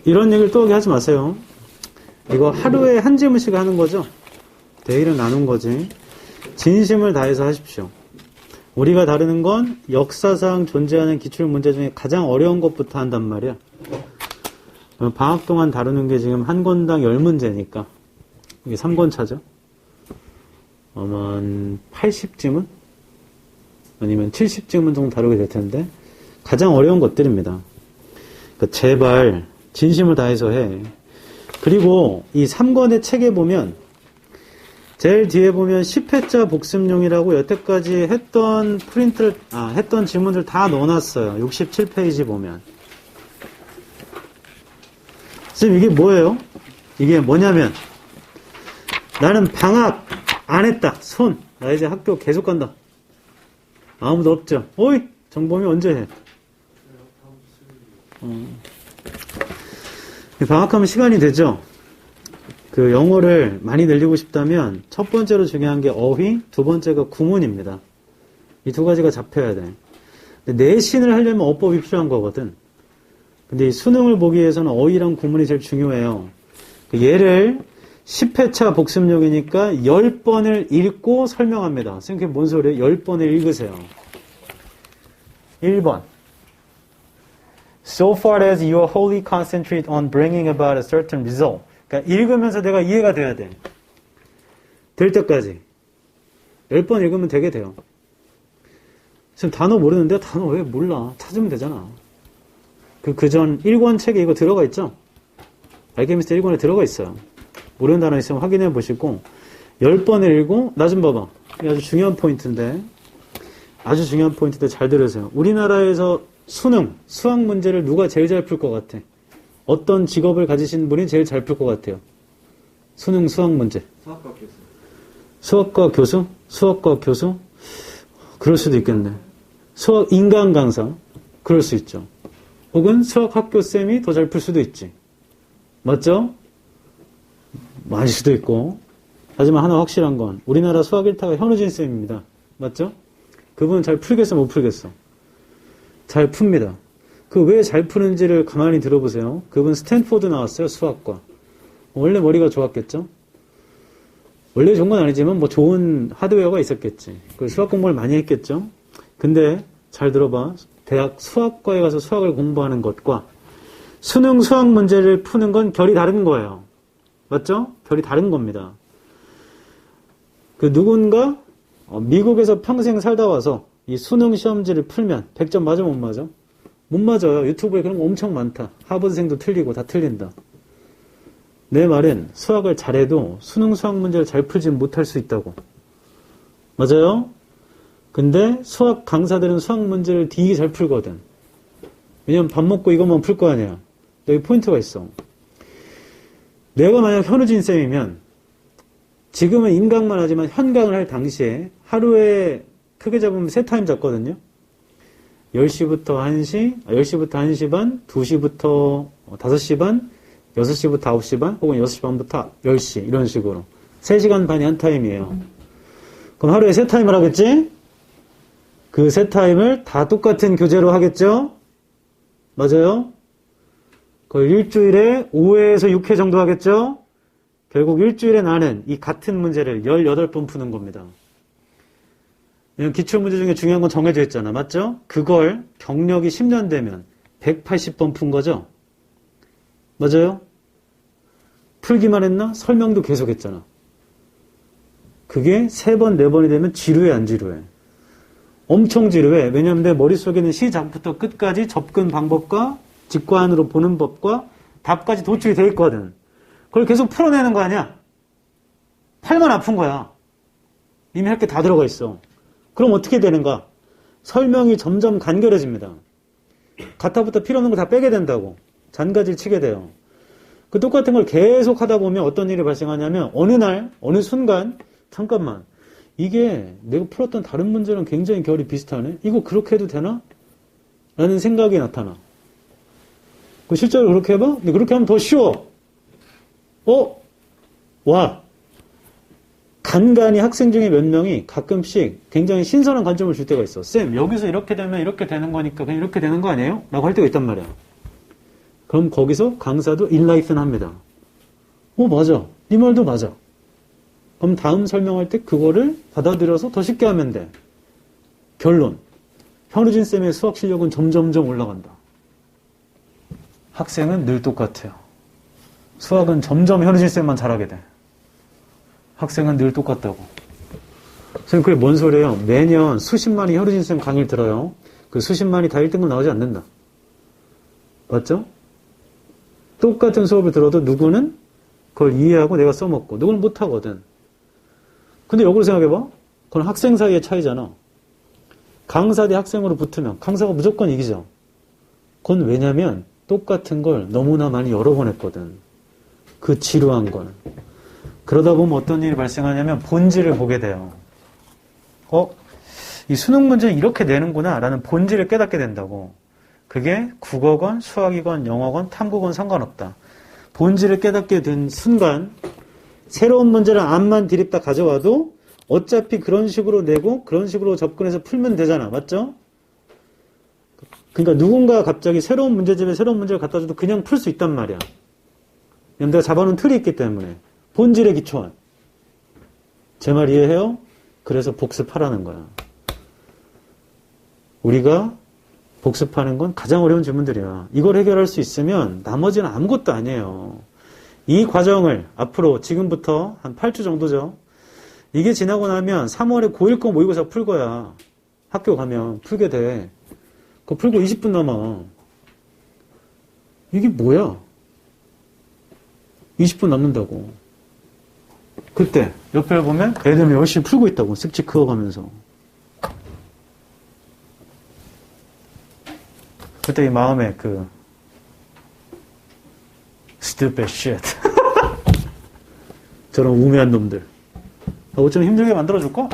이런 얘기를 또 하지 마세요. 이거 하루에 한 지문씩 하는 거죠? 데이를 나눈 거지. 진심을 다해서 하십시오. 우리가 다루는 건 역사상 존재하는 기출문제 중에 가장 어려운 것부터 한단 말이야. 방학 동안 다루는 게 지금 한 권당 10문제니까. 이게 3권차죠. 아마 80지문? 아니면 70지문 정도 다루게 될 텐데, 가장 어려운 것들입니다. 그러니까 제발, 진심을 다해서 해. 그리고 이 3권의 책에 보면, 제일 뒤에 보면 10회자 복습용이라고 여태까지 했던 했던 지문들 다 넣어놨어요. 67페이지 보면. 지금 이게 뭐예요? 이게 뭐냐면, 나는 방학 안 했다. 나 이제 학교 계속 간다. 아무도 없죠. 어이! 정범이 언제 해? 방학하면 시간이 되죠? 영어를 많이 늘리고 싶다면, 첫 번째로 중요한 게 어휘, 두 번째가 구문입니다. 이 두 가지가 잡혀야 돼. 근데 내신을 하려면 어법이 필요한 거거든. 근데 이 수능을 보기 위해서는 어휘랑 구문이 제일 중요해요. 얘를 10회차 복습용이니까 10번을 읽고 설명합니다. 선생님, 그게 뭔 소리예요? 10번을 읽으세요. 1번. So far as you are wholly concentrated on bringing about a certain result. 그러니까 읽으면서 내가 이해가 돼야 돼. 될 때까지. 10번 읽으면 되게 돼요. 지금 단어 모르는데 단어 왜 몰라? 찾으면 되잖아. 그전 1권 책에 이거 들어가 있죠? 알케미스트 1권에 들어가 있어요. 모르는 단어 있으면 확인해 보시고 10번을 읽고 나 좀 봐봐. 이게 아주 중요한 포인트인데 잘 들으세요. 우리나라에서 수학 문제를 누가 제일 잘 풀 것 같아? 어떤 직업을 가지신 분이 제일 잘 풀 것 같아요? 수학 문제. 수학과 교수. 수학과 교수? 수학과 교수? 그럴 수도 있겠네. 수학 인간 강사? 그럴 수 있죠. 혹은 수학 학교 쌤이 더 잘 풀 수도 있지. 맞죠? 맞을 수도 있고. 하지만 하나 확실한 건 우리나라 수학 1타가 현우진 쌤입니다. 맞죠? 그분은 잘 풀겠어, 못 풀겠어? 잘 풉니다. 왜 잘 푸는지를 가만히 들어보세요. 그분 스탠포드 나왔어요, 수학과. 원래 머리가 좋았겠죠? 원래 좋은 건 아니지만 좋은 하드웨어가 있었겠지. 수학 공부를 많이 했겠죠? 근데 잘 들어봐. 대학 수학과에 가서 수학을 공부하는 것과 수능 수학 문제를 푸는 건 결이 다른 거예요. 맞죠? 결이 다른 겁니다. 누군가 미국에서 평생 살다 와서 이 수능 시험지를 풀면 100점 맞아, 못 맞아? 못 맞아요. 유튜브에 그런 거 엄청 많다. 하버드생도 틀리고 다 틀린다. 내 말은 수학을 잘해도 수능 수학 문제를 잘 풀지 못할 수 있다고. 맞아요? 근데 수학 강사들은 수학 문제를 되게 잘 풀거든. 왜냐면 밥 먹고 이것만 풀 거 아니야. 여기 포인트가 있어. 내가 만약 현우진 쌤이면 지금은 인강만 하지만 현강을 할 당시에 하루에 크게 잡으면 3타임 잡거든요. 10시부터 1시, 10시부터 1시 반, 2시부터 5시 반, 6시부터 9시 반, 혹은 6시 반부터 10시, 이런 식으로. 3시간 반이 한 타임이에요. 그럼 하루에 3타임을 하겠지? 그 3타임을 다 똑같은 교재로 하겠죠? 맞아요? 그걸 일주일에 5회에서 6회 정도 하겠죠? 결국 일주일에 나는 이 같은 문제를 18번 푸는 겁니다. 기출문제 중에 중요한 건 정해져 있잖아. 맞죠? 그걸 경력이 10년 되면 180번 푼 거죠? 맞아요? 풀기만 했나? 설명도 계속 했잖아. 그게 3번, 4번이 되면 지루해, 안 지루해? 엄청 지루해. 왜냐하면 내 머릿속에는 시작부터 끝까지 접근 방법과 직관으로 보는 법과 답까지 도출이 돼 있거든. 그걸 계속 풀어내는 거 아니야? 팔만 아픈 거야. 이미 할 게 다 들어가 있어. 그럼 어떻게 되는가? 설명이 점점 간결해집니다. 가타부터 필요 없는 거 다 빼게 된다고. 잔가지를 치게 돼요. 똑같은 걸 계속 하다 보면 어떤 일이 발생하냐면 어느 날, 어느 순간 잠깐만, 이게 내가 풀었던 다른 문제랑 굉장히 결이 비슷하네? 이거 그렇게 해도 되나? 라는 생각이 나타나. 실제로 그렇게 해봐? 근데 그렇게 하면 더 쉬워. 와. 간간히 학생 중에 몇 명이 가끔씩 굉장히 신선한 관점을 줄 때가 있어. 쌤, 여기서 이렇게 되면 이렇게 되는 거니까 그냥 이렇게 되는 거 아니에요? 라고 할 때가 있단 말이야. 그럼 거기서 강사도 enlighten 합니다. 맞아. 네 말도 맞아. 그럼 다음 설명할 때 그거를 받아들여서 더 쉽게 하면 돼. 결론. 현우진 쌤의 수학 실력은 점점점 올라간다. 학생은 늘 똑같아요. 수학은 점점 현우진 쌤만 잘하게 돼. 학생은 늘 똑같다고. 선생님, 그게 뭔 소리예요? 매년 수십만이 현우진 쌤 강의를 들어요. 그 수십만이 다 1등급 나오지 않는다. 맞죠? 똑같은 수업을 들어도 누구는 그걸 이해하고 내가 써먹고 누구는 못하거든. 근데 역으로 생각해봐. 그건 학생 사이의 차이잖아. 강사 대 학생으로 붙으면 강사가 무조건 이기죠. 그건 왜냐면 똑같은 걸 너무나 많이 여러 번 했거든. 그 지루한 걸. 그러다 보면 어떤 일이 발생하냐면 본질을 보게 돼요. 이 수능 문제는 이렇게 내는구나 라는 본질을 깨닫게 된다고. 그게 국어건, 수학이건, 영어건, 탐구건 상관없다. 본질을 깨닫게 된 순간 새로운 문제를 암만 디립다 가져와도 어차피 그런 식으로 내고 그런 식으로 접근해서 풀면 되잖아. 맞죠? 그러니까 누군가 갑자기 새로운 문제집에 새로운 문제를 갖다 줘도 그냥 풀 수 있단 말이야. 내가 잡아놓은 틀이 있기 때문에. 본질에 기초한. 제 말 이해해요? 그래서 복습하라는 거야. 우리가 복습하는 건 가장 어려운 질문들이야. 이걸 해결할 수 있으면 나머지는 아무것도 아니에요. 이 과정을 앞으로 지금부터 한 8주 정도죠. 이게 지나고 나면 3월에 고1 거 모의고사 풀 거야. 학교 가면 풀게 돼. 그거 풀고 20분 남아. 이게 뭐야? 20분 남는다고. 그때 옆에 보면 애들 열심히 풀고 있다고. 쓱찍 그어가면서. 그때 이 마음에 stupid shit. 저런 우매한 놈들. 하고 좀 힘들게 만들어줄까?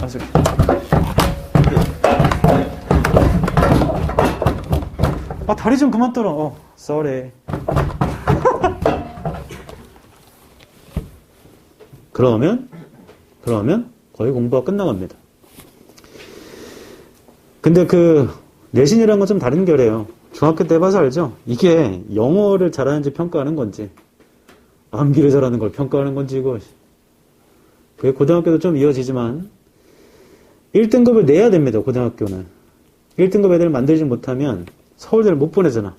다리 좀 그만 떨어. sorry. 그러면 거의 공부가 끝나갑니다. 근데 내신이라는 건 좀 다른 결이에요. 중학교 때 봐서 알죠? 이게 영어를 잘하는지 평가하는 건지 암기를 잘하는 걸 평가하는 건지 이거. 그게 고등학교도 좀 이어지지만 1등급을 내야 됩니다. 고등학교는. 1등급 애들을 만들지 못하면 서울대를 못 보내잖아.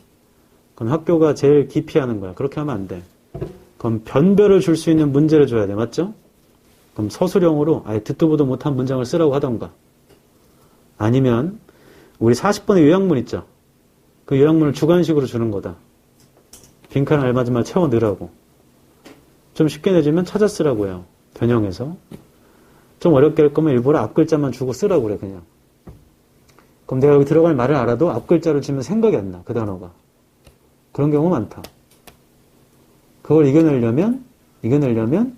그럼 학교가 제일 기피하는 거야. 그렇게 하면 안 돼. 그럼 변별을 줄 수 있는 문제를 줘야 돼. 맞죠? 그럼 서술형으로 아예 듣도 보도 못한 문장을 쓰라고 하던가. 아니면 우리 40번의 요약문 있죠? 그 요약문을 주관식으로 주는 거다. 빈칸 알맞은말 채워 넣으라고. 좀 쉽게 내주면 찾아 쓰라고 해요. 변형해서. 좀 어렵게 할 거면 일부러 앞글자만 주고 쓰라고 그래, 그냥. 그럼 내가 여기 들어갈 말을 알아도 앞글자를 주면 생각이 안 나, 그 단어가. 그런 경우 많다. 그걸 이겨내려면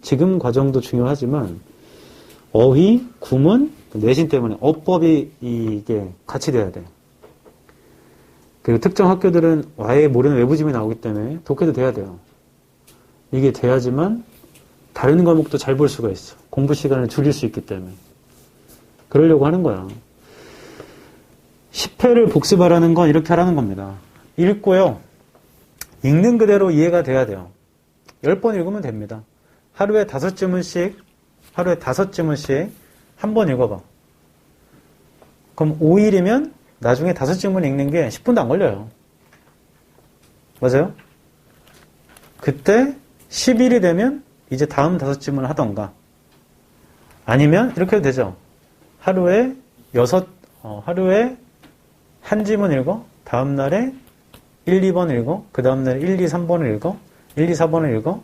지금 과정도 중요하지만 어휘, 구문, 내신 때문에 어법이 이게 같이 돼야 돼. 그리고 특정 학교들은 아예 모르는 외부집이 나오기 때문에 독해도 돼야 돼요. 이게 돼야지만 다른 과목도 잘 볼 수가 있어. 공부 시간을 줄일 수 있기 때문에. 그러려고 하는 거야. 10회를 복습하라는 건 이렇게 하라는 겁니다. 읽고요. 읽는 그대로 이해가 돼야 돼요. 10번 읽으면 됩니다. 하루에 5지문씩 한 번 읽어봐. 그럼 5일이면 나중에 5지문 읽는 게 10분도 안 걸려요. 맞아요? 그때 10일이 되면 이제 다음 5지문을 하던가. 아니면 이렇게 해도 되죠. 하루에 한 지문 읽어. 다음 날에 1, 2번 읽어. 그 다음 날에 1, 2, 3번을 읽어. 1, 2, 4번을 읽어.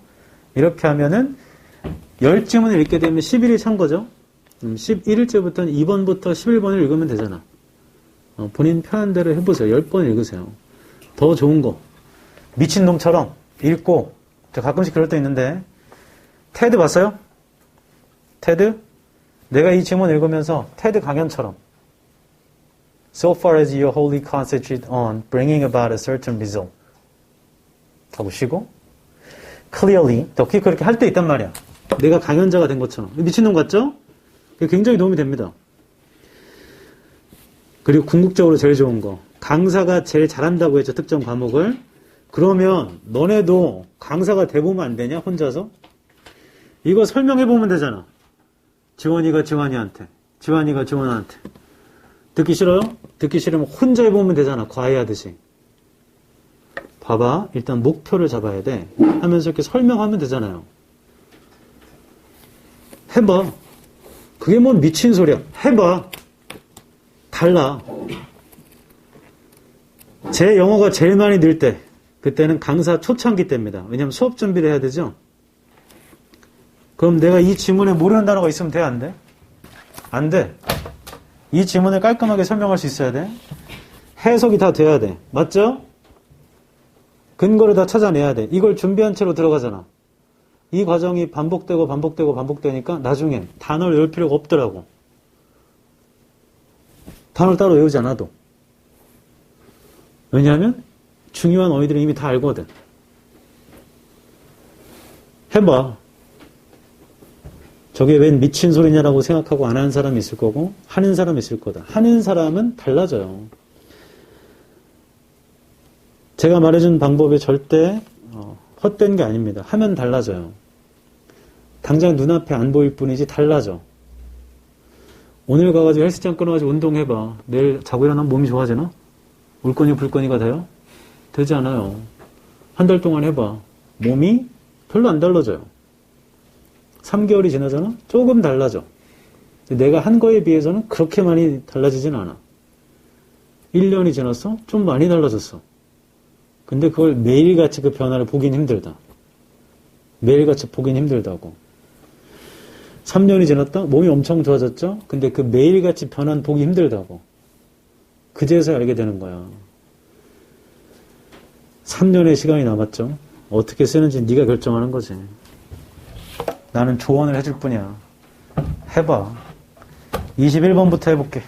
이렇게 하면은 10지문을 읽게 되면 10일이 찬 거죠. 11일째부터는 2번부터 11번을 읽으면 되잖아. 본인 편한 대로 해보세요. 10번 읽으세요. 더 좋은 거. 미친놈처럼 읽고, 가끔씩 그럴 때 있는데, 테드 봤어요? 테드? 내가 이 지문 읽으면서 테드 강연처럼 So far as you wholly concentrate on bringing about a certain result 하고 쉬고 Clearly, 특히 그렇게 할 때 있단 말이야. 내가 강연자가 된 것처럼. 미친놈 같죠? 굉장히 도움이 됩니다. 그리고 궁극적으로 제일 좋은 거. 강사가 제일 잘한다고 했죠. 특정 과목을. 그러면 너네도 강사가 돼보면 안 되냐? 혼자서? 이거 설명해보면 되잖아. 지원이가 지환이한테, 지환이가 지원한테. 듣기 싫어요? 듣기 싫으면 혼자 해보면 되잖아. 과외하듯이. 봐봐. 일단 목표를 잡아야 돼. 하면서 이렇게 설명하면 되잖아요. 해봐. 그게 뭔 미친 소리야. 해봐. 달라. 제 영어가 제일 많이 늘 때, 그때는 강사 초창기 때입니다. 왜냐면 수업 준비를 해야 되죠. 그럼 내가 이 지문에 모르는 단어가 있으면 돼? 안 돼? 안 돼. 이 지문을 깔끔하게 설명할 수 있어야 돼. 해석이 다 돼야 돼. 맞죠? 근거를 다 찾아내야 돼. 이걸 준비한 채로 들어가잖아. 이 과정이 반복되고 반복되고 반복되니까 나중에 단어를 외울 필요가 없더라고. 단어를 따로 외우지 않아도. 왜냐하면 중요한 어휘들은 이미 다 알거든. 해봐. 저게 웬 미친 소리냐라고 생각하고 안 하는 사람이 있을 거고 하는 사람이 있을 거다. 하는 사람은 달라져요. 제가 말해준 방법이 절대 헛된 게 아닙니다. 하면 달라져요. 당장 눈앞에 안 보일 뿐이지 달라져. 오늘 가가지고 헬스장 끊어가지고 운동해봐. 내일 자고 일어나면 몸이 좋아지나? 울거니 불거니가 돼요? 되지 않아요. 한 달 동안 해봐. 몸이 별로 안 달라져요. 3개월이 지나잖아? 조금 달라져. 내가 한 거에 비해서는 그렇게 많이 달라지진 않아. 1년이 지났어? 좀 많이 달라졌어. 근데 그걸 매일같이 그 변화를 보긴 힘들다. 매일같이 보긴 힘들다고. 3년이 지났다? 몸이 엄청 좋아졌죠? 근데 그 매일같이 변화는 보기 힘들다고. 그제서야 알게 되는 거야. 3년의 시간이 남았죠? 어떻게 쓰는지 네가 결정하는 거지. 나는 조언을 해줄 뿐이야. 해봐. 21번부터 해볼게.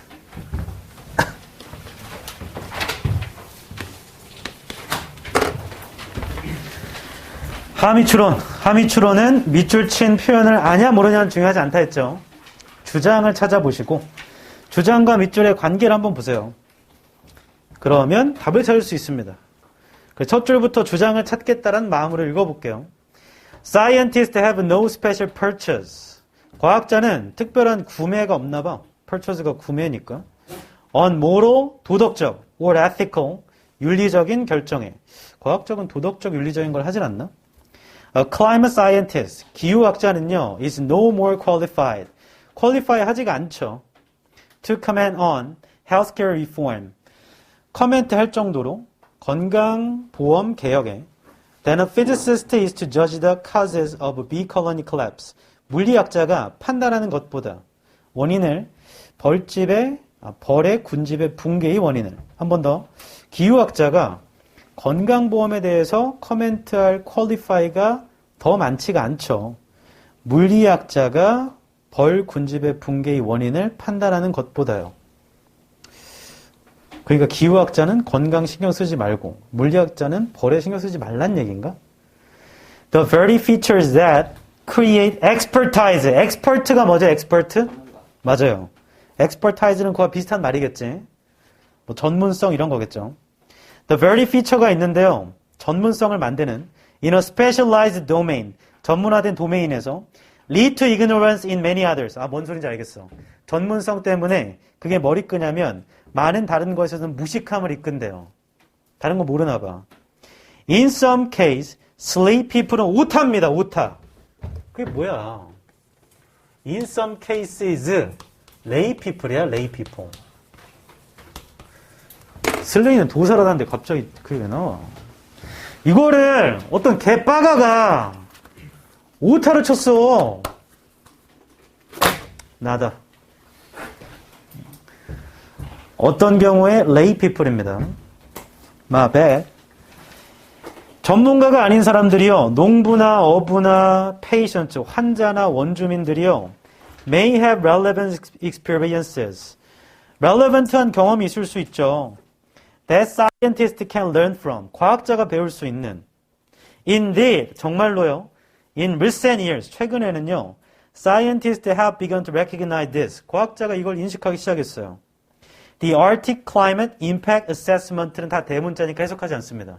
하미추론. 하미추론은 밑줄 친 표현을 아냐 모르냐는 중요하지 않다 했죠. 주장을 찾아보시고 주장과 밑줄의 관계를 한번 보세요. 그러면 답을 찾을 수 있습니다. 첫 줄부터 주장을 찾겠다는 마음으로 읽어볼게요. Scientists have no special purchase. 과학자는 특별한 구매가 없나 봐. purchase가 구매니까. On moral, 도덕적, or ethical, 윤리적인 결정에. 과학적은 도덕적, 윤리적인 걸 하진 않나? A climate scientist, 기후학자는요, is no more qualified. qualify 하지가 않죠. To comment on healthcare reform. 커멘트 할 정도로 건강보험 개혁에 Then a physicist is to judge the causes of bee colony collapse. 물리학자가 판단하는 것보다 원인을 벌의 군집의 붕괴의 원인을 한 번 더 기후학자가 건강보험에 대해서 커멘트할 퀄리파이가 더 많지가 않죠. 물리학자가 벌 군집의 붕괴의 원인을 판단하는 것보다요. 그러니까 기후학자는 건강 신경 쓰지 말고 물리학자는 벌에 신경 쓰지 말란 얘기인가? The very features that create expertise. expert가 뭐죠? expert? 맞아요. expertise는 그와 비슷한 말이겠지. 뭐 전문성 이런 거겠죠. The very feature가 있는데요. 전문성을 만드는 in a specialized domain. 전문화된 도메인에서 lead to ignorance in many others. 뭔 소린지 알겠어. 전문성 때문에 그게 뭘 이끄냐면 많은 다른 것에서는 무식함을 이끈대요. 다른 거 모르나 봐. In some case, slave people은 오타입니다. 오타. 그게 뭐야? In some cases, lay people이야. lay people. 슬레이는 도사라다는데 갑자기 그게 왜 나와? 이거를 어떤 개빠가가 오타를 쳤어. 나다. 어떤 경우에 lay people입니다. My bad. 전문가가 아닌 사람들이요. 농부나 어부나 patient, 환자나 원주민들이요. may have relevant experiences. relevant한 경험이 있을 수 있죠. That scientist can learn from. 과학자가 배울 수 있는. Indeed, 정말로요. In recent years, 최근에는요. Scientists have begun to recognize this. 과학자가 이걸 인식하기 시작했어요. The Arctic Climate Impact Assessment는 다 대문자니까 해석하지 않습니다.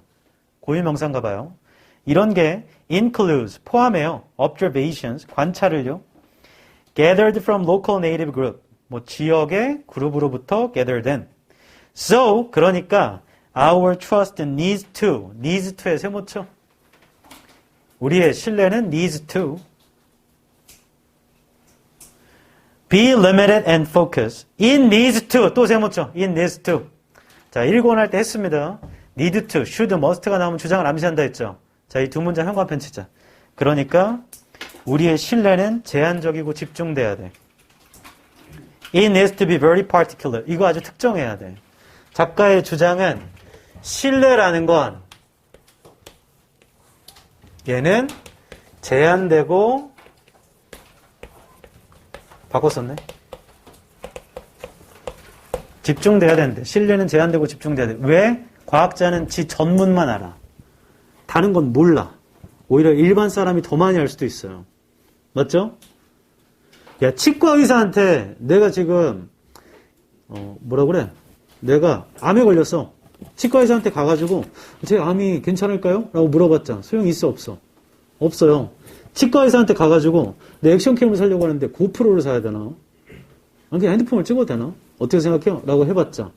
고유명사인가 봐요. 이런 게 includes, 포함해요. observations, 관찰을요. gathered from local native group, 뭐 지역의 그룹으로부터 gathered된. So, 그러니까 our trust needs to의 세모쳐. 우리의 신뢰는 needs to be limited and focused. It needs to, 또 세모쳐. It needs to. 자, 1권 할 때 했습니다. need to, should, must가 나오면 주장을 암시한다 했죠. 자, 이 두 문장 현관편 치자. 그러니까 우리의 신뢰는 제한적이고 집중돼야 돼. It needs to be very particular. 이거 아주 특정해야 돼. 작가의 주장은 신뢰라는 건 얘는 제한되고 바꿨었네. 집중돼야 되는데 신뢰는 제한되고 집중돼야 돼. 왜? 과학자는 지 전문만 알아. 다른 건 몰라. 오히려 일반 사람이 더 많이 알 수도 있어요. 맞죠? 야, 치과 의사한테 내가 지금 뭐라 그래? 내가 암에 걸렸어. 치과 의사한테 가가지고 제 암이 괜찮을까요? 라고 물어봤자 소용이 있어 없어? 없어요. 치과 의사한테 가가지고 내 액션캠을 사려고 하는데 고프로를 사야 되나? 그냥 핸드폰을 찍어도 되나? 어떻게 생각해요? 라고 해봤자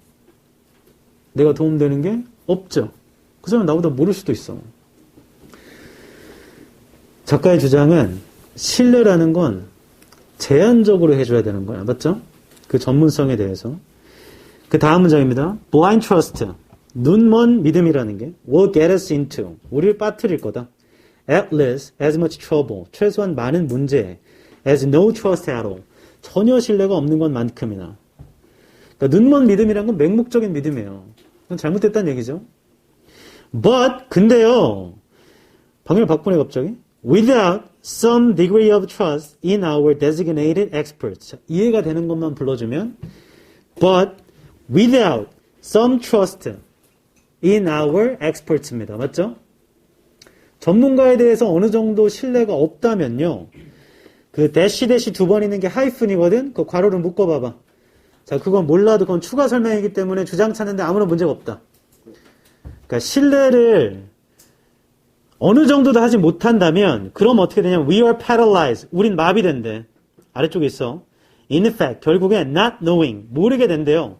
내가 도움되는 게 없죠. 그 사람은 나보다 모를 수도 있어. 작가의 주장은 신뢰라는 건 제한적으로 해줘야 되는 거야. 맞죠? 그 전문성에 대해서. 그 다음 문장입니다. blind trust. 눈먼 믿음이라는 게 will get us into. 우리를 빠뜨릴 거다. at least as much trouble. 최소한 많은 문제. as no trust at all. 전혀 신뢰가 없는 것만큼이나. 그러니까 눈먼 믿음이란 건 맹목적인 믿음이에요. 그건 잘못됐다는 얘기죠. but 근데요. 방향을 바꾸네 갑자기. without some degree of trust in our designated experts. 이해가 되는 것만 불러주면 but without some trust in our experts입니다. 맞죠? 전문가에 대해서 어느 정도 신뢰가 없다면요. 그 대시 두 번 있는 게 하이픈이거든. 그 괄호를 묶어봐봐. 자, 그건 몰라도 그건 추가 설명이기 때문에 주장 찾는데 아무런 문제가 없다. 그러니까 신뢰를 어느 정도도 하지 못한다면 그럼 어떻게 되냐면 we are paralyzed. 우린 마비된대. 아래쪽에 있어. In effect, 결국에 not knowing. 모르게 된대요.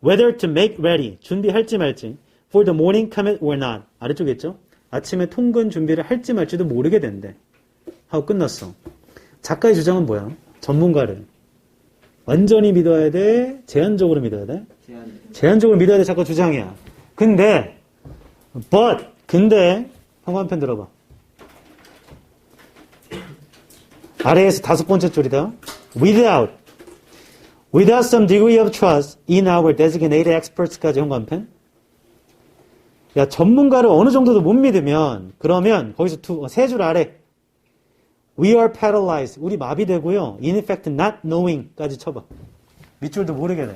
Whether to make ready. 준비할지 말지. For the morning commit or not. 아래쪽에 있죠. 아침에 통근 준비를 할지 말지도 모르게 된대. 하고 끝났어. 작가의 주장은 뭐야? 전문가를. 완전히 믿어야 돼? 제한적으로 믿어야 돼? 제한적으로 믿어야 돼. 작가 주장이야. 근데 현관편 들어봐. 아래에서 5번째 줄이다. Without some degree of trust in our designated experts까지 현관편. 야, 전문가를 어느 정도도 못 믿으면 그러면 거기서 3줄 아래 We are paralyzed. 우리 마비되고요. In effect, not knowing까지 쳐봐. 밑줄도 모르게 돼.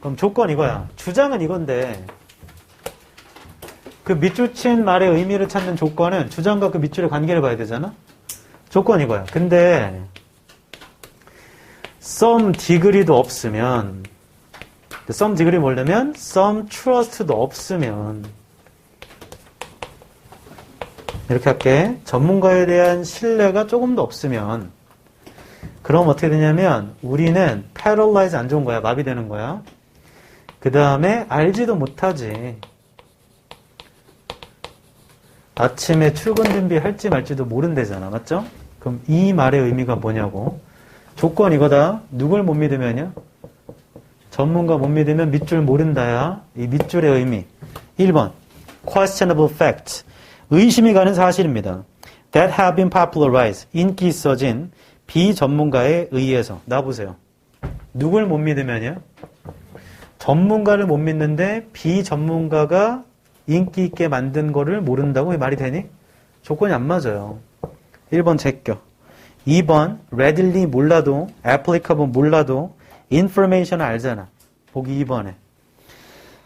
그럼 조건 이거야. 주장은 이건데 그 밑줄 친 말의 의미를 찾는 조건은 주장과 그 밑줄의 관계를 봐야 되잖아. 조건 이거야. 근데 some degree도 없으면 some degree 뭐냐면 some trust도 없으면 이렇게 할게. 전문가에 대한 신뢰가 조금 더 없으면 그럼 어떻게 되냐면 우리는 paralyze 안 좋은 거야. 마비되는 거야. 그 다음에 알지도 못하지. 아침에 출근 준비할지 말지도 모른대잖아. 맞죠? 그럼 이 말의 의미가 뭐냐고. 조건 이거다. 누굴 못 믿으면요? 전문가 못 믿으면 밑줄 모른다야. 이 밑줄의 의미. 1번. questionable facts. 의심이 가는 사실입니다. That have been popularized. 인기 있어진 비전문가에 의해서. 나보세요. 누굴 못 믿으면요? 전문가를 못 믿는데 비전문가가 인기 있게 만든 거를 모른다고 말이 되니? 조건이 안 맞아요. 1번 제껴. 2번 readily 몰라도 applicable 몰라도 information을 알잖아. 보기 2번에.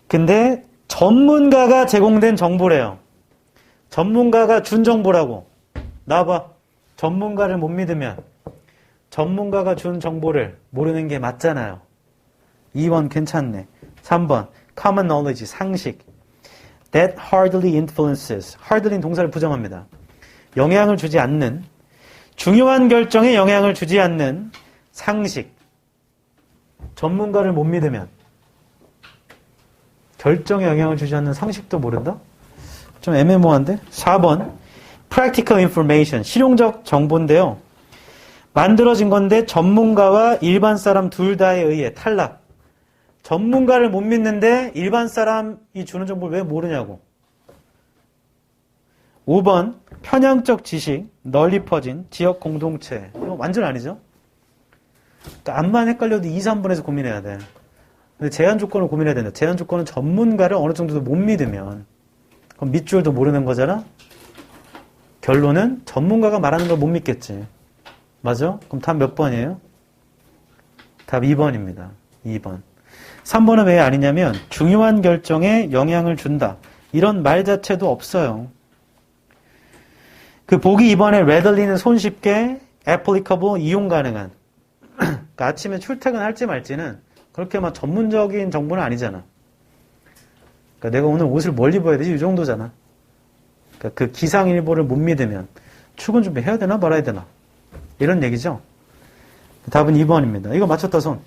근데 전문가가 제공된 정보래요. 전문가가 준 정보라고. 나와봐. 전문가를 못 믿으면 전문가가 준 정보를 모르는 게 맞잖아요. 2번 괜찮네. 3번 common knowledge 상식. that hardly influences. hardly는 동사를 부정합니다. 영향을 주지 않는, 중요한 결정에 영향을 주지 않는 상식. 전문가를 못 믿으면 결정에 영향을 주지 않는 상식도 모른다? 좀 애매모호한데? 4번 practical information. 실용적 정보인데요. 만들어진 건데 전문가와 일반 사람 둘 다에 의해 탈락. 전문가를 못 믿는데 일반 사람이 주는 정보를 왜 모르냐고. 5번 편향적 지식, 널리 퍼진 지역 공동체. 이거 완전 아니죠? 그러니까 암만 헷갈려도 2, 3번에서 고민해야 돼. 근데 제한 조건을 고민해야 된다. 제한 조건은 전문가를 어느 정도도 못 믿으면 그럼 밑줄도 모르는 거잖아? 결론은 전문가가 말하는 걸 못 믿겠지. 맞아? 그럼 답 몇 번이에요? 답 2번입니다. 2번. 3번은 왜 아니냐면 중요한 결정에 영향을 준다. 이런 말 자체도 없어요. 그 보기 2번에 readly는 손쉽게, applicable, 이용 가능한. 그러니까 아침에 출퇴근할지 말지는 그렇게 막 전문적인 정보는 아니잖아. 그러니까 내가 오늘 옷을 뭘 입어야 되지? 이 정도잖아. 그러니까 그 기상일보를 못 믿으면 출근 준비해야 되나 말아야 되나? 이런 얘기죠. 답은 2번입니다. 이거 맞췄다 손.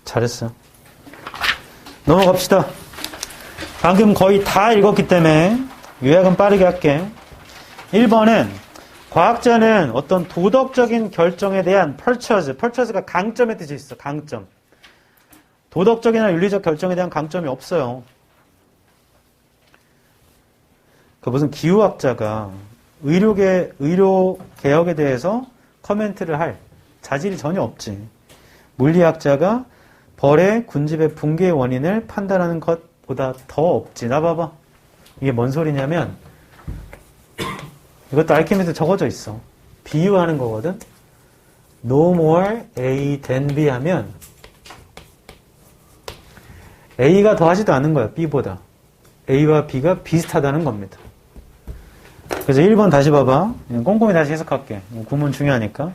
잘했어. 넘어갑시다. 방금 거의 다 읽었기 때문에 요약은 빠르게 할게. 1번은 과학자는 어떤 도덕적인 결정에 대한 purchose가 강점의 뜻이 있어. 강점. 도덕적이나 윤리적 결정에 대한 강점이 없어요. 그 무슨 기후학자가 의료 개혁에 대해서 커멘트를 할 자질이 전혀 없지. 물리학자가 벌의 군집의 붕괴의 원인을 판단하는 것보다 더 없지. 나 봐봐. 이게 뭔 소리냐면 이것도 알케미스트 적어져 있어. 비유하는 거거든. No more A than B 하면 A가 더하지도 않은 거야. B보다. A와 B가 비슷하다는 겁니다. 그래서 1번 다시 봐봐. 꼼꼼히 다시 해석할게. 구문 중요하니까.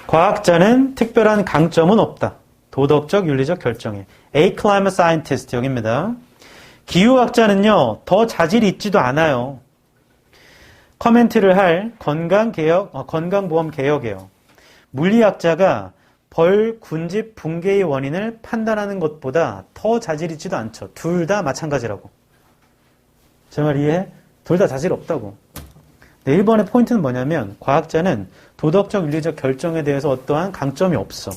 과학자는 특별한 강점은 없다. 도덕적, 윤리적 결정에. A climate scientist 여기입니다. 기후학자는요. 더 자질이 있지도 않아요. 커멘트를 할 건강보험 개혁이에요. 물리학자가 벌, 군집, 붕괴의 원인을 판단하는 것보다 더 자질 있지도 않죠. 둘 다 마찬가지라고. 제 말 이해해? 둘 다 자질 없다고. 네, 1번의 포인트는 뭐냐면 과학자는 도덕적, 윤리적 결정에 대해서 어떠한 강점이 없어.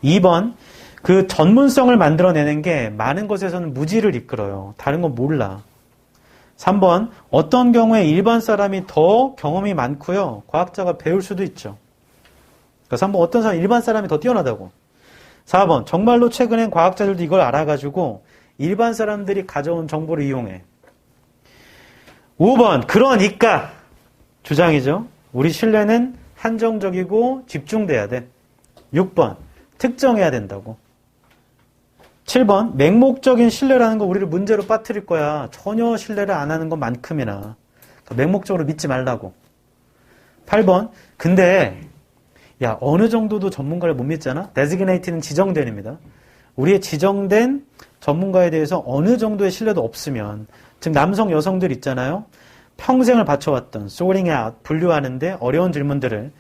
2번, 그 전문성을 만들어내는 게 많은 것에서는 무지를 이끌어요. 다른 건 몰라. 3번, 어떤 경우에 일반 사람이 더 경험이 많고요. 과학자가 배울 수도 있죠. 그러니까 3번, 어떤 사람, 일반 사람이 더 뛰어나다고. 4번, 정말로 최근엔 과학자들도 이걸 알아가지고 일반 사람들이 가져온 정보를 이용해. 5번, 그러니까 주장이죠. 우리 신뢰는 한정적이고 집중돼야 돼. 6번, 특정해야 된다고. 7번, 맹목적인 신뢰라는 거 우리를 문제로 빠뜨릴 거야. 전혀 신뢰를 안 하는 것만큼이나. 그러니까 맹목적으로 믿지 말라고. 8번, 근데 야, 어느 정도도 전문가를 못 믿잖아? designate는 지정된입니다. 우리의 지정된 전문가에 대해서 어느 정도의 신뢰도 없으면, 즉 남성, 여성들 있잖아요. 평생을 바쳐왔던 sorting out, 분류하는데 어려운 질문들을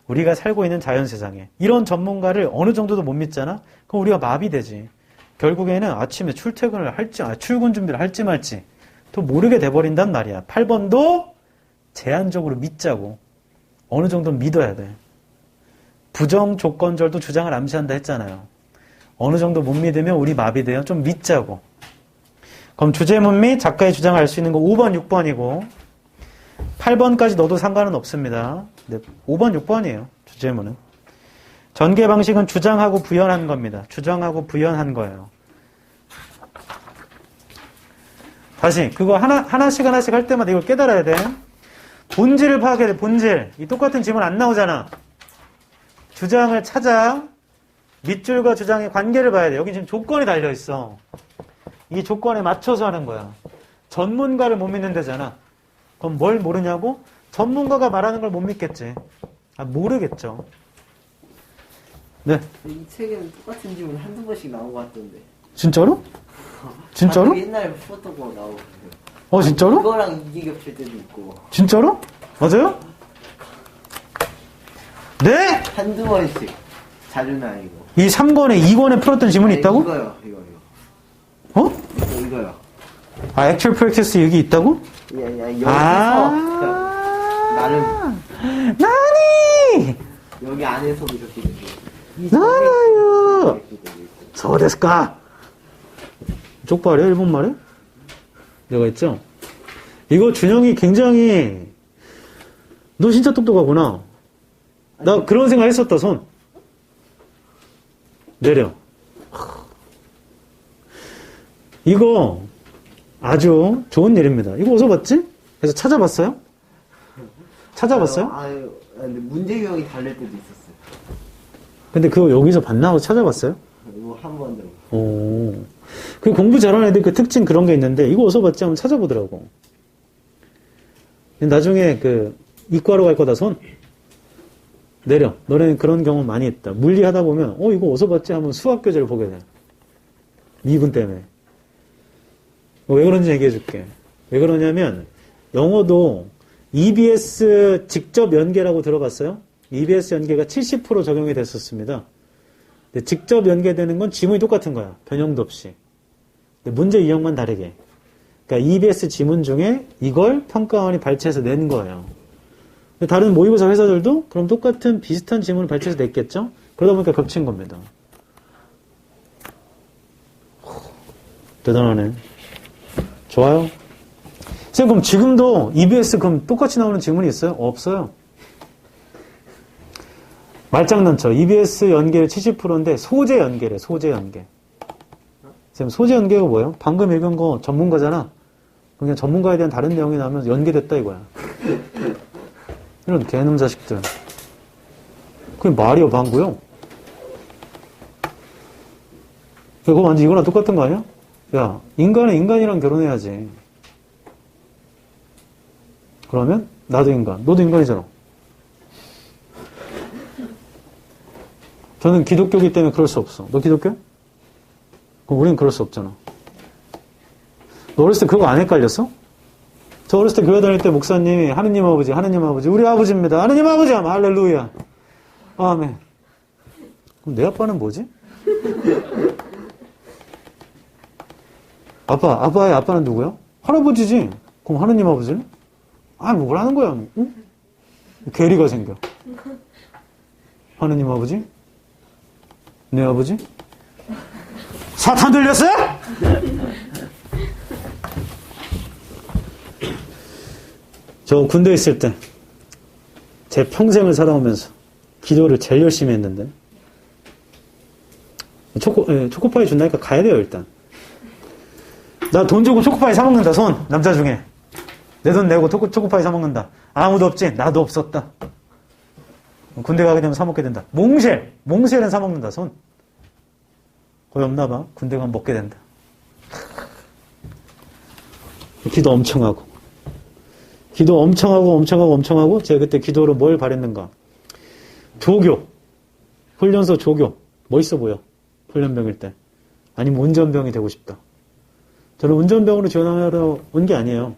우리가 살고 있는 자연세상에 이런 전문가를 어느 정도도 못 믿잖아? 그럼 우리가 마비되지. 결국에는 아침에 출퇴근을 할지, 출근 준비를 할지 말지 또 모르게 돼버린단 말이야. 8번도 제한적으로 믿자고. 어느 정도는 믿어야 돼. 부정조건절도 주장을 암시한다 했잖아요. 어느 정도 못 믿으면 우리 마비돼요. 좀 믿자고. 그럼 주제문 및 작가의 주장을 알 수 있는 거 5번, 6번이고 8번까지 넣어도 상관은 없습니다. 네, 5번, 6번이에요. 주제문은. 전개 방식은 주장하고 부연한 겁니다. 주장하고 부연한 거예요. 다시 그거 하나씩 할 때마다 이걸 깨달아야 돼. 본질을 파악해야 돼. 본질. 이 똑같은 질문 안 나오잖아. 주장을 찾아 밑줄과 주장의 관계를 봐야 돼. 여기 지금 조건이 달려있어. 이 조건에 맞춰서 하는 거야. 전문가를 못 믿는 데잖아. 그럼 뭘 모르냐고? 전문가가 말하는 걸 못 믿겠지. 모르겠죠. 네. 이 책에는 똑같은 질문 한두 번씩 나온 것 같던데. 진짜로? 진짜로? 옛날 포토고 나오고. 진짜로? 이거랑 이게 겹칠 때도 있고. 진짜로? 맞아요? 네? 한두 번씩. 자주는 아니고. 이 3권에 2권에 풀었던 지문이 있다고? 이거요. 이거요. 액츄얼 프랙티스 여기 있다고? 여기서 나름 나니! 여기 안에서도 이렇게 되고. 나나요! 소데스까? 쪽발이야? 일본말에? 내가 했죠? 이거 준영이 굉장히 너 진짜 똑똑하구나. 나 그런 생각 했었다. 손 내려. 이거 아주 좋은 일입니다. 이거 어디서 봤지? 그래서 찾아봤어요? 근데 문제 유형이 다를 때도 있었어요. 근데 그거 여기서 봤나 하고 찾아봤어요? 한 번 들어. 그 공부 잘하는 애들 그 특징 그런 게 있는데 이거 어디서 봤지? 한번 찾아보더라고. 나중에 그 이과로 갈 거다. 손 내려. 너네는 그런 경험 많이 했다. 물리 하다 보면 이거 어디서 봤지? 하면 수학 교재를 보게 돼. 미분 때문에. 왜 그런지 얘기해 줄게. 왜 그러냐면 영어도 EBS 직접 연계라고 들어봤어요? EBS 연계가 70% 적용이 됐었습니다. 근데 직접 연계되는 건 지문이 똑같은 거야. 변형도 없이. 근데 문제 유형만 다르게. 그러니까 EBS 지문 중에 이걸 평가원이 발췌해서 낸 거예요. 근데 다른 모의고사 회사들도 그럼 똑같은 비슷한 지문을 발췌해서 냈겠죠? 그러다 보니까 겹친 겁니다. 대단하네. 좋아요. 선생님, 그럼 지금도 EBS 그럼 똑같이 나오는 지문이 있어요? 없어요. 말장난쳐. EBS 연계율 70%인데 소재 연계래. 소재 연계. 선생님, 소재 연계가 뭐예요? 방금 읽은 거 전문가잖아. 그냥 전문가에 대한 다른 내용이 나오면 연계됐다 이거야. 이런 개놈 자식들. 그게 말이요, 방구요? 그거 완전 이거랑 똑같은 거 아니야? 야, 인간은 인간이랑 결혼해야지. 그러면 나도 인간, 너도 인간이잖아. 저는 기독교이기 때문에 그럴 수 없어. 너 기독교? 그럼 우린 그럴 수 없잖아. 너 어렸을 때 그거 안 헷갈렸어? 저 어렸을 때 교회 다닐 때 목사님이 하느님 아버지, 우리 아버지입니다. 하느님 아버지 하면 할렐루야. 아멘. 그럼 내 아빠는 뭐지? 아빠의 아빠는 누구야? 할아버지지. 그럼 하느님 아버지는? 뭘 하는 거야? 응? 괴리가 생겨. 하느님 아버지? 내 아버지? 사탄 들렸어요? 저 군대에 있을 때 제 평생을 살아오면서 기도를 제일 열심히 했는데 초코파이 준다니까 가야 돼요. 일단 나 돈 주고 초코파이 사 먹는다. 손 남자 중에 내 돈 내고 초코파이 사 먹는다. 아무도 없지? 나도 없었다. 군대 가게 되면 사 먹게 된다. 몽쉘은 사 먹는다. 손 거의 없나 봐. 군대 가면 먹게 된다. 기도 엄청 하고 제가 그때 기도로 뭘 바랬는가? 조교 훈련소 조교 멋있어 보여. 훈련병일 때. 아니면 운전병이 되고 싶다. 저는 운전병으로 지원하러 온 게 아니에요.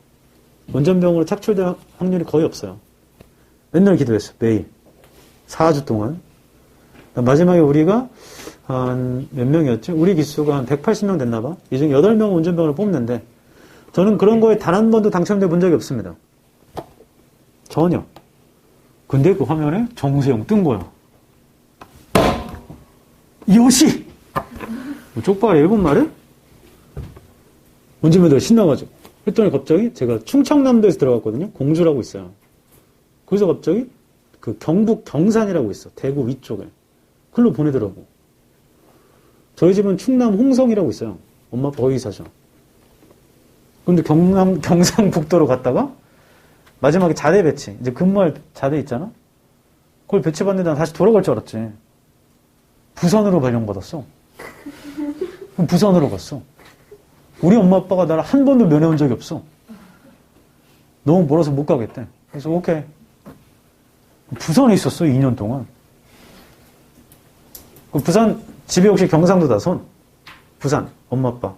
운전병으로 착출될 확률이 거의 없어요. 맨날 기도했어. 매일. 4주 동안. 마지막에 우리가 한 몇 명이었지? 우리 기수가 한 180명 됐나 봐. 이 중에 8명 운전병을 뽑는데 저는 그런 거에 단 한 번도 당첨돼 본 적이 없습니다. 전혀. 근데 그 화면에 정수영 뜬 거야. 요시! 쪽박이 일본 말에? 운전면허가 신나가지고. 했더니 갑자기 제가 충청남도에서 들어갔거든요. 공주라고 있어요. 거기서 갑자기 그 경북 경산이라고 있어. 대구 위쪽에. 글로 보내더라고. 저희 집은 충남 홍성이라고 있어요. 엄마 아빠 거기 사셔. 근데 경상북도로 갔다가 마지막에 자대 배치. 이제 근무할 자대 있잖아? 그걸 배치받는데 난 다시 돌아갈 줄 알았지. 부산으로 발령받았어. 그럼 부산으로 갔어. 우리 엄마 아빠가 나를 한 번도 면회온 적이 없어. 너무 멀어서 못 가겠대. 그래서 오케이. 부산에 있었어, 2년 동안. 그 부산, 집이 혹시 경상도다, 손? 부산, 엄마, 아빠.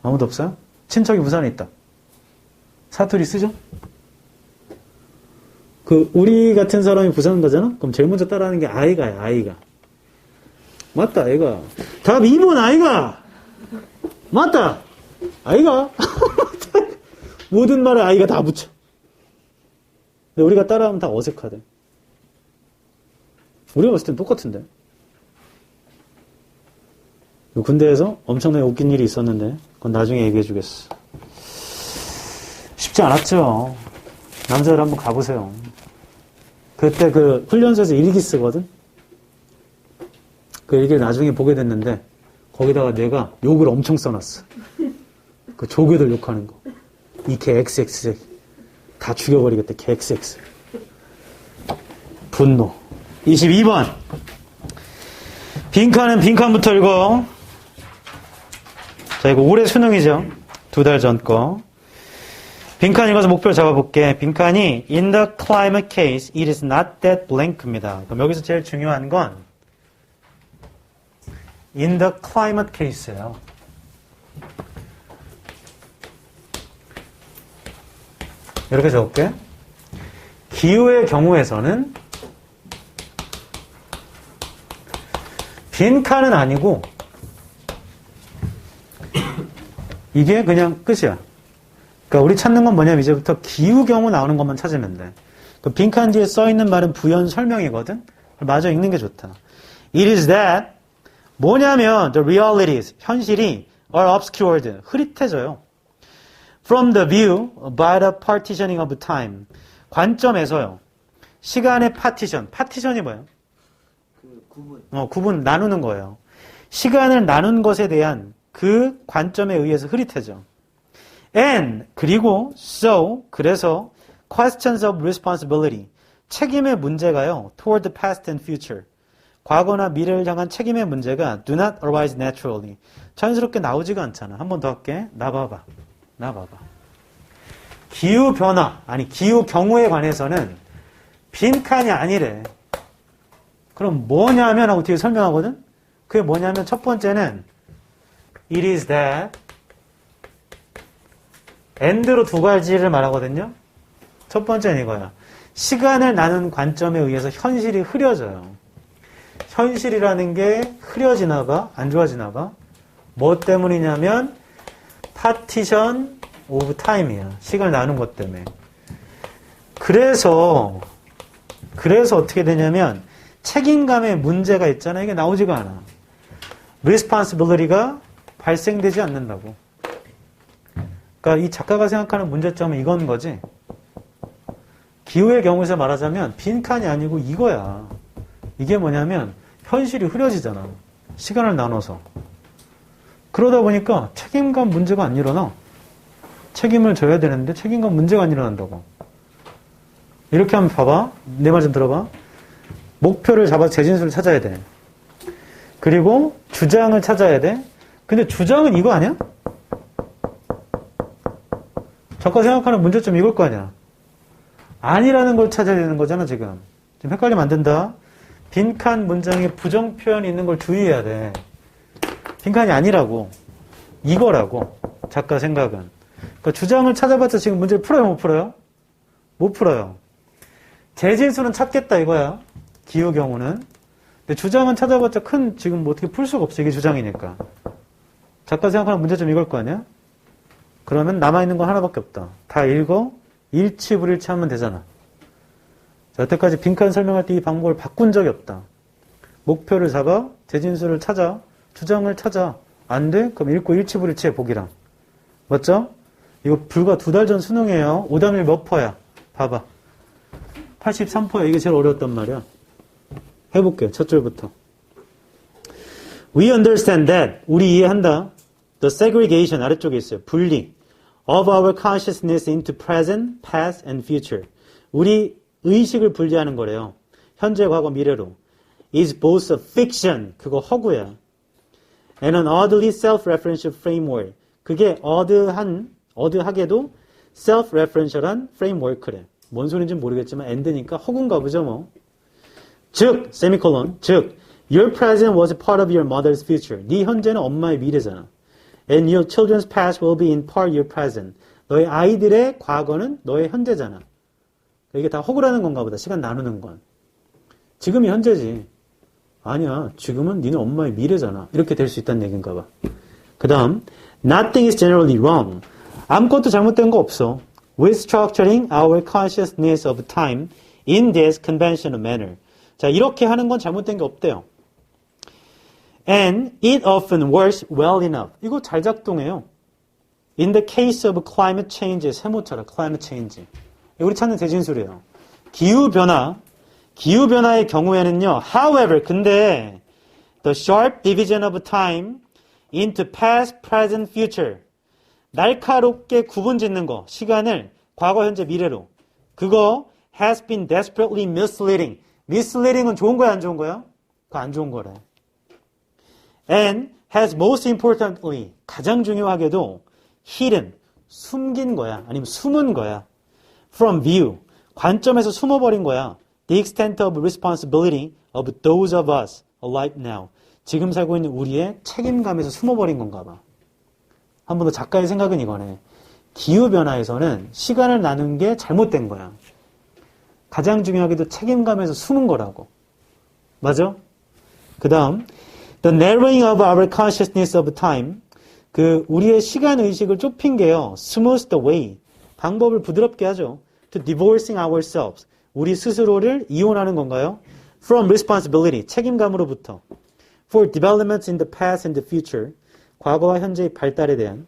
아무도 없어요? 친척이 부산에 있다. 사투리 쓰죠? 우리 같은 사람이 부산 가잖아? 그럼 제일 먼저 따라하는 게 아이가야, 아이가. 맞다, 아이가. 답 2번, 아이가! 맞다! 아이가? 모든 말에 아이가 다 붙여. 근데 우리가 따라하면 다 어색하대. 우리가 봤을 땐 똑같은데. 군대에서 엄청나게 웃긴 일이 있었는데, 그건 나중에 얘기해 주겠어. 쉽지 않았죠. 남자들 한번 가보세요. 그때 훈련소에서 일기 쓰거든? 그 일기를 나중에 보게 됐는데, 거기다가 내가 욕을 엄청 써놨어. 그 조교들 욕하는 거. 이 개 XX. 다 죽여버리겠다, 개 XX. 분노. 22번. 빈칸은 빈칸부터 읽어. 자, 이거 올해 수능이죠. 2달 전 거. 빈칸 읽어서 목표를 잡아볼게. 빈칸이 In the climate case, it is not that blank입니다. 그럼 여기서 제일 중요한 건 In the climate case예요. 이렇게 적을게. 기후의 경우에서는 빈칸은 아니고 이게 그냥 끝이야. 그러니까 우리 찾는 건 뭐냐면 이제부터 기후 경우 나오는 것만 찾으면 돼. 그 빈칸 뒤에 써 있는 말은 부연 설명이거든. 마저 읽는 게 좋다. It is that 뭐냐면 the realities 현실이 are obscured 흐릿해져요. From the view by the partitioning of time 관점에서요. 시간의 파티션이 뭐예요? 구분 나누는 거예요. 시간을 나눈 것에 대한 그 관점에 의해서 흐릿해져. And 그리고 so 그래서 questions of responsibility 책임의 문제가요. toward the past and future 과거나 미래를 향한 책임의 문제가 do not arise naturally 자연스럽게 나오지가 않잖아. 한 번 더 할게. 나 봐봐. 기후 변화 아니 기후 경우에 관해서는 빈칸이 아니래. 그럼 뭐냐면 하고 뒤에 설명하거든. 그게 뭐냐면 첫 번째는 it is that and로 두 가지를 말하거든요. 첫 번째는 이거야. 시간을 나눈 관점에 의해서 현실이 흐려져요. 현실이라는 게 흐려지나 봐? 안 좋아지나 봐? 뭐 때문이냐면 partition of time이야. 시간을 나눈 것 때문에. 그래서 어떻게 되냐면 책임감에 문제가 있잖아. 이게 나오지가 않아. responsibility가 발생되지 않는다고. 그러니까 이 작가가 생각하는 문제점은 이건 거지. 기후의 경우에서 말하자면 빈칸이 아니고 이거야. 이게 뭐냐면 현실이 흐려지잖아. 시간을 나눠서. 그러다 보니까 책임감 문제가 안 일어나. 책임을 져야 되는데 책임감 문제가 안 일어난다고. 이렇게 하면 봐봐. 내 말 좀 들어봐. 목표를 잡아서 재진수를 찾아야 돼. 그리고 주장을 찾아야 돼. 근데 주장은 이거 아니야? 작가 생각하는 문제점 이걸 거 아니야. 아니라는 걸 찾아야 되는 거잖아 지금. 헷갈리면 안 된다. 빈칸 문장에 부정 표현이 있는 걸 주의해야 돼. 빈칸이 아니라고. 이거라고. 작가 생각은. 그러니까 주장을 찾아봤자 지금 문제를 풀어요 못 풀어요? 못 풀어요. 재진수는 찾겠다 이거야. 기후 경우는. 근데 주장은 찾아봤자 지금 뭐 어떻게 풀 수가 없어. 이게 주장이니까. 작가 생각하는 문제점 이걸 거 아니야? 그러면 남아있는 건 하나밖에 없다. 다 읽어. 일치불일치하면 되잖아. 자, 여태까지 빈칸 설명할 때 이 방법을 바꾼 적이 없다. 목표를 잡아. 재진수를 찾아. 주장을 찾아. 안 돼? 그럼 읽고 일치불일치해 보기랑. 맞죠? 이거 불과 2달 전 수능이에요. 오답률 몇 퍼야? 봐봐. 83%야. 이게 제일 어려웠단 말이야. 해볼게. 첫 줄부터. We understand that. 우리 이해한다. The segregation 아래쪽에 있어요. 분리. Of our consciousness into present, past, and future. 우리 의식을 분리하는 거래요. 현재, 과거, 미래로. Is both a fiction. 그거 허구야. And an oddly self-referential framework. 그게 어드하게도 self-referential한 framework래. 뭔 소리인지 모르겠지만 end니까 허구인가 보죠 뭐. 즉, 세미콜론. 즉, Your present was a part of your mother's future. 네 현재는 엄마의 미래잖아. And your children's past will be in part your present. 너의 아이들의 과거는 너의 현재잖아. 이게 다 허구라는 건가 보다. 시간 나누는 건. 지금이 현재지. 아니야. 지금은 니네 엄마의 미래잖아. 이렇게 될 수 있다는 얘기인가 봐. 그 다음 Nothing is generally wrong. 아무것도 잘못된 거 없어. With structuring our consciousness of time in this conventional manner. 자, 이렇게 하는 건 잘못된 게 없대요. And it often works well enough. 이거 잘 작동해요. In the case of climate change, 세모처럼 climate change. 우리 찾는 대진술이에요. 기후변화의 경우에는요. However, 근데 the sharp division of time into past, present, future. 날카롭게 구분 짓는 거, 시간을 과거, 현재, 미래로. 그거 has been desperately misleading. misleading은 좋은 거야, 안 좋은 거야? 그거 안 좋은 거래. And has most importantly, 가장 중요하게도 hidden, 숨긴 거야. 아니면 숨은 거야. From view, 관점에서 숨어버린 거야. The extent of responsibility of those of us alive now. 지금 살고 있는 우리의 책임감에서 숨어버린 건가 봐. 한 번 더 작가의 생각은 이거네. 기후변화에서는 시간을 나눈 게 잘못된 거야. 가장 중요하게도 책임감에서 숨은 거라고. 맞아? 그 다음 The narrowing of our consciousness of time. 그 우리의 시간 의식을 좁힌 게요. smooths the way. 방법을 부드럽게 하죠. To divorcing ourselves. 우리 스스로를 이혼하는 건가요? From responsibility. 책임감으로부터. For developments in the past and the future. 과거와 현재의 발달에 대한.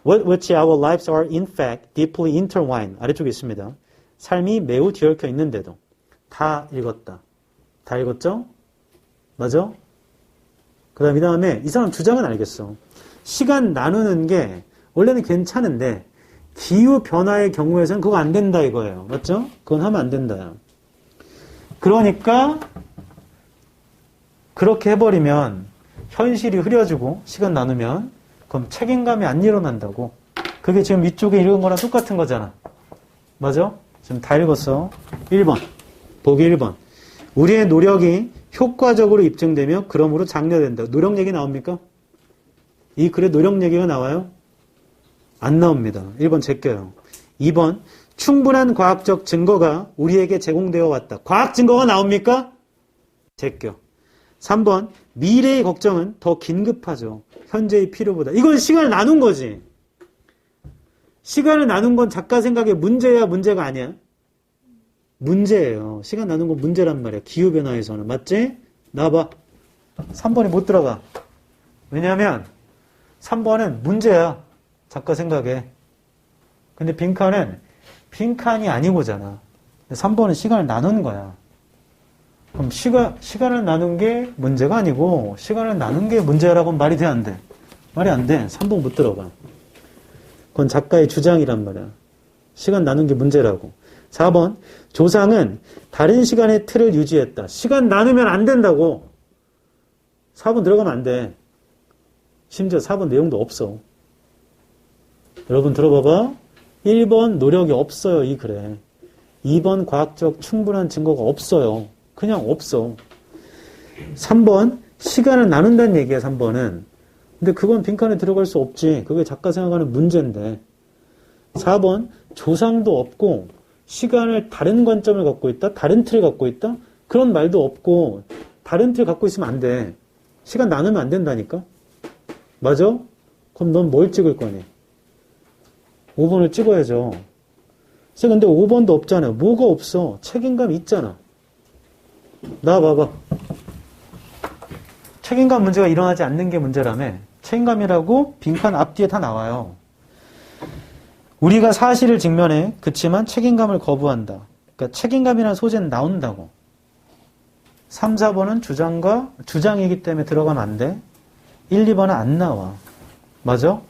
With which our lives are in fact deeply intertwined. 아래쪽에 있습니다. 삶이 매우 뒤얽혀 있는데도. 다 읽었다. 다 읽었죠? 맞아? 그 다음에 이 사람 주장은 알겠어. 시간 나누는 게 원래는 괜찮은데 기후변화의 경우에서는 그거 안 된다 이거예요. 맞죠? 그건 하면 안 된다. 그러니까 그렇게 해버리면 현실이 흐려지고 시간 나누면 그럼 책임감이 안 일어난다고. 그게 지금 위쪽에 읽은 거랑 똑같은 거잖아. 맞아? 지금 다 읽었어. 1번. 보기 1번. 우리의 노력이 효과적으로 입증되며 그러므로 장려된다. 노력 얘기 나옵니까? 이 글에 노력 얘기가 나와요? 안 나옵니다. 1번 제껴요. 2번. 충분한 과학적 증거가 우리에게 제공되어 왔다. 과학 증거가 나옵니까? 제껴. 3번. 미래의 걱정은 더 긴급하죠. 현재의 필요보다. 이건 시간을 나눈 거지. 시간을 나눈 건 작가 생각에 문제야, 문제가 아니야? 문제예요. 시간 나눈 건 문제란 말이야. 기후변화에서는. 맞지? 나와봐. 3번이 못 들어가. 왜냐하면 3번은 문제야. 작가 생각에. 근데 빈칸이 아니고잖아. 3번은 시간을 나눈 거야. 그럼 시간을 나눈 게 문제가 아니고 시간을 나눈 게 문제라고는 말이 돼, 안 돼? 말이 안 돼. 3번 못 들어가. 그건 작가의 주장이란 말이야. 시간 나눈 게 문제라고. 4번. 조상은 다른 시간의 틀을 유지했다. 시간 나누면 안 된다고. 4번 들어가면 안 돼. 심지어 4번 내용도 없어. 여러분 들어봐봐. 1번 노력이 없어요. 이 글에. 2번 과학적 충분한 증거가 없어요. 그냥 없어. 3번 시간을 나눈다는 얘기야. 3번은. 근데 그건 빈칸에 들어갈 수 없지. 그게 작가 생각하는 문제인데. 4번 조상도 없고 시간을 다른 관점을 갖고 있다? 다른 틀을 갖고 있다? 그런 말도 없고 다른 틀을 갖고 있으면 안 돼. 시간 나누면 안 된다니까? 맞아? 그럼 넌 뭘 찍을 거니? 5번을 찍어야죠. 그래서 근데 5번도 없잖아요. 뭐가 없어? 책임감 있잖아. 나와봐봐. 책임감 문제가 일어나지 않는 게 문제라며. 책임감이라고 빈칸 앞뒤에 다 나와요. 우리가 사실을 직면해 그치만 책임감을 거부한다. 그러니까 책임감이라는 소재는 나온다고. 3, 4번은 주장이기 때문에 들어가면 안 돼. 1, 2번은 안 나와. 맞아?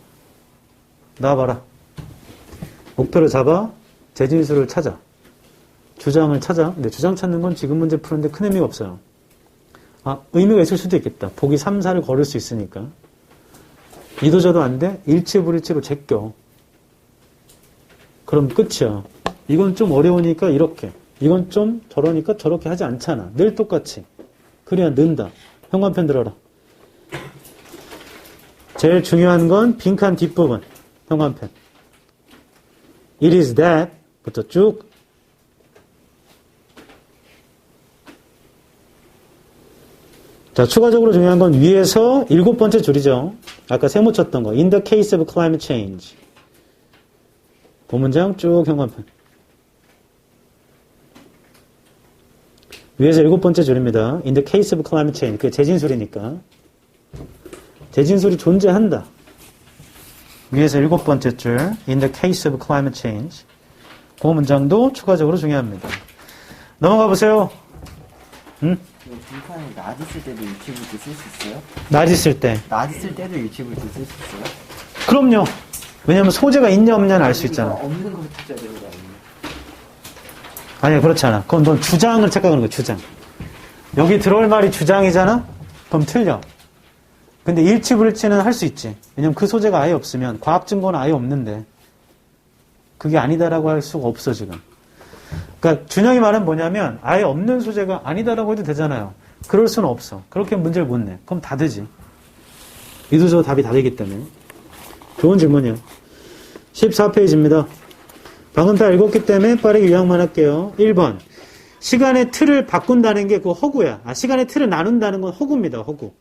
나와봐라. 목표를 잡아. 재진수를 찾아. 주장을 찾아. 근데 주장 찾는 건 지금 문제 푸는데 큰 의미가 없어요. 의미가 있을 수도 있겠다. 보기 3, 4를 걸을 수 있으니까. 이도저도 안 돼? 일치불일치로 제껴. 그럼 끝이야. 이건 좀 어려우니까 이렇게. 이건 좀 저러니까 저렇게 하지 않잖아. 늘 똑같이. 그래야 는다. 현관편 들어라. 제일 중요한 건 빈칸 뒷부분. 현관편. It is that 부터 쭉. 자, 추가적으로 중요한 건 위에서 7번째 줄이죠. 아까 세모 쳤던 거. In the case of climate change. 본문장 쭉 현관편. 위에서 7번째 줄입니다. In the case of climate change. 그게 재진술이니까. 재진술이 존재한다. 위에서 7번째 줄. In the case of climate change. 그 문장도 추가적으로 중요합니다. 넘어가 보세요. 빈칸에 낮 있을 때도 유치불도 쓸 수 있어요? 낮 있을 때. 낮 있을 때도 유치불도 쓸 수 있어요? 그럼요. 왜냐면 소재가 있냐 없냐는 알 수 있잖아. 없는 걸 찾아야 되는 거 아니에요? 아니, 그렇지 않아. 그건 넌 주장을 착각하는 거야, 주장. 여기 들어올 말이 주장이잖아? 그럼 틀려. 근데 일치불일치는 할 수 있지. 왜냐면 그 소재가 아예 없으면, 과학 증거는 아예 없는데, 그게 아니다라고 할 수가 없어, 지금. 그러니까 준영이 말은 뭐냐면, 아예 없는 소재가 아니다라고 해도 되잖아요. 그럴 수는 없어. 그렇게 문제를 못 내. 그럼 다 되지. 이도저도 답이 다 되기 때문에. 좋은 질문이에요. 14페이지입니다. 방금 다 읽었기 때문에 빠르게 요약만 할게요. 1번. 시간의 틀을 바꾼다는 게 그거 허구야. 시간의 틀을 나눈다는 건 허구입니다. 허구.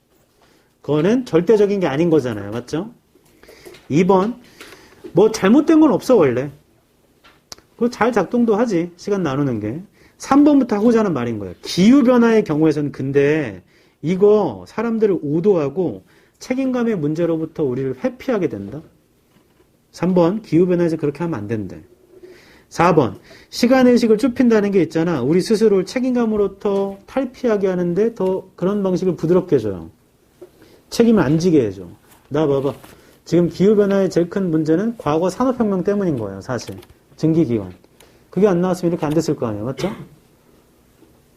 그거는 절대적인 게 아닌 거잖아요. 맞죠? 2번. 뭐 잘못된 건 없어 원래. 그거 잘 작동도 하지. 시간 나누는 게. 3번부터 하고자 하는 말인 거예요. 기후변화의 경우에서는 근데 이거 사람들을 우도하고 책임감의 문제로부터 우리를 회피하게 된다. 3번. 기후변화에서 그렇게 하면 안 된대. 4번. 시간의식을 좁힌다는 게 있잖아. 우리 스스로를 책임감으로부터 탈피하게 하는데 더 그런 방식을 부드럽게 해줘요. 책임을 안 지게 해줘. 나 봐봐. 지금 기후변화의 제일 큰 문제는 과거 산업혁명 때문인 거예요. 사실. 증기기관. 그게 안 나왔으면 이렇게 안 됐을 거 아니에요. 맞죠?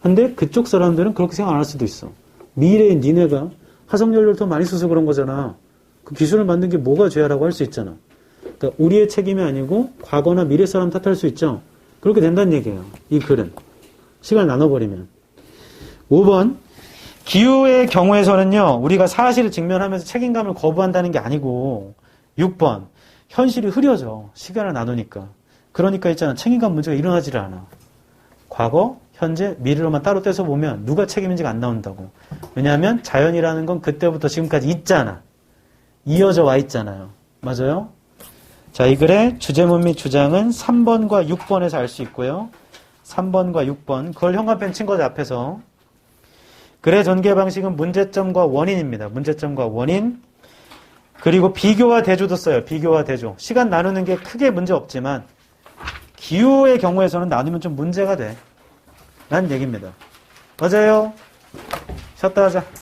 근데 그쪽 사람들은 그렇게 생각 안 할 수도 있어. 미래의 니네가 화석연료를 더 많이 써서 그런 거잖아. 그 기술을 만든 게 뭐가 죄야라고 할 수 있잖아. 그러니까 우리의 책임이 아니고 과거나 미래 사람 탓할 수 있죠. 그렇게 된다는 얘기예요. 이 글은. 시간을 나눠버리면. 5번. 기후의 경우에서는요. 우리가 사실을 직면하면서 책임감을 거부한다는 게 아니고 6번. 현실이 흐려져. 시간을 나누니까. 그러니까 있잖아. 책임감 문제가 일어나지를 않아. 과거, 현재, 미래로만 따로 떼서 보면 누가 책임인지가 안 나온다고. 왜냐하면 자연이라는 건 그때부터 지금까지 있잖아. 이어져 와 있잖아요. 맞아요? 자, 이 글의 주제문 및 주장은 3번과 6번에서 알 수 있고요. 3번과 6번. 그걸 현관펜 친 거죠, 앞에서. 글의 전개 방식은 문제점과 원인입니다. 문제점과 원인. 그리고 비교와 대조도 써요. 비교와 대조. 시간 나누는 게 크게 문제 없지만 기후의 경우에서는 나누면 좀 문제가 돼. 라는 얘기입니다. 맞아요? 쉬었다 하자.